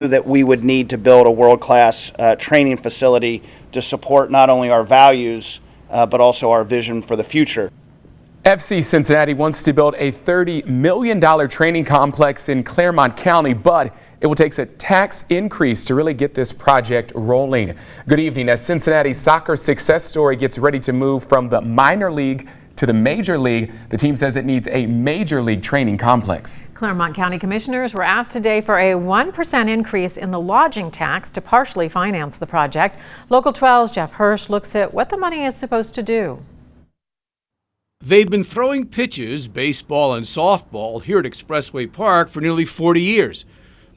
that we would need to build a world-class training facility to support not only our values, but also our vision for the future. FC Cincinnati wants to build a $30 million training complex in Clermont County, but it will take a tax increase to really get this project rolling. Good evening. As Cincinnati's soccer success story gets ready to move from the minor league to the major league, the team says it needs a major league training complex. Clermont County Commissioners were asked today for a 1% increase in the lodging tax to partially finance the project. Local 12's Jeff Hirsch looks at what the money is supposed to do. They've been throwing pitches, baseball and softball, here at Expressway Park for nearly 40 years.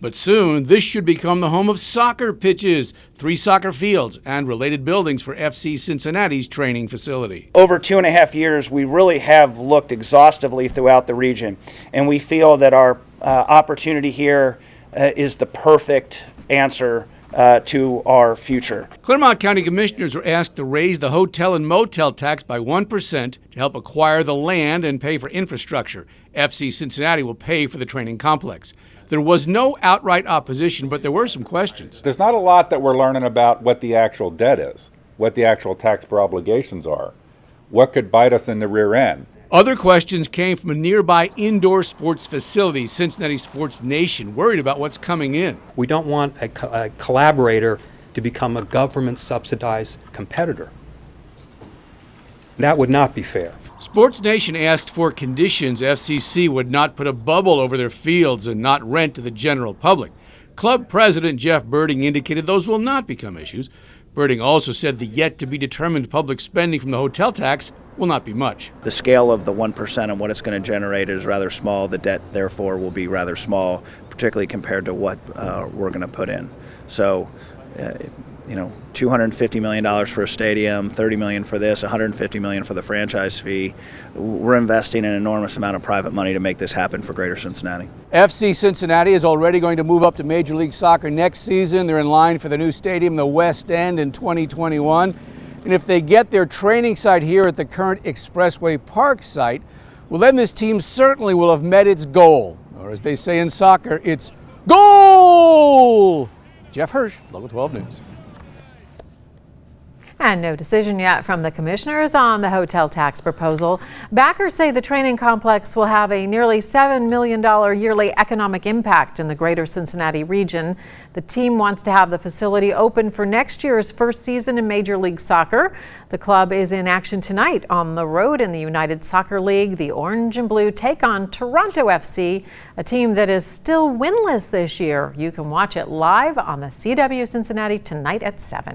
But soon, this should become the home of soccer pitches, 3 soccer fields, and related buildings for FC Cincinnati's training facility. Over 2.5 years, we really have looked exhaustively throughout the region, and we feel that our opportunity here is the perfect answer to our future. Clermont County Commissioners were asked to raise the hotel and motel tax by 1% to help acquire the land and pay for infrastructure. FC Cincinnati will pay for the training complex. There was no outright opposition, but there were some questions. There's not a lot that we're learning about what the actual debt is, what the actual taxpayer obligations are, what could bite us in the rear end. Other questions came from a nearby indoor sports facility, Cincinnati Sports Nation, worried about what's coming in. We don't want a collaborator to become a government-subsidized competitor. That would not be fair. Sports Nation asked for conditions FCC would not put a bubble over their fields and not rent to the general public. Club President Jeff Birding indicated those will not become issues. Birding also said the yet-to-be-determined public spending from the hotel tax will not be much. The scale of the 1% and what it's going to generate is rather small. The debt, therefore, will be rather small, particularly compared to what we're going to put in. So, $250 million for a stadium, $30 million for this, $150 million for the franchise fee. We're investing an enormous amount of private money to make this happen for Greater Cincinnati. FC Cincinnati is already going to move up to Major League Soccer next season. They're in line for the new stadium, the West End, in 2021. And if they get their training site here at the current Expressway Park site, well, then this team certainly will have met its goal. Or as they say in soccer, it's goal! Jeff Hirsch, Local 12 News. And no decision yet from the commissioners on the hotel tax proposal. Backers say the training complex will have a nearly $7 million yearly economic impact in the Greater Cincinnati region. The team wants to have the facility open for next year's first season in Major League Soccer. The club is in action tonight on the road in the United Soccer League. The Orange and Blue take on Toronto FC, a team that is still winless this year. You can watch it live on the CW Cincinnati tonight at 7.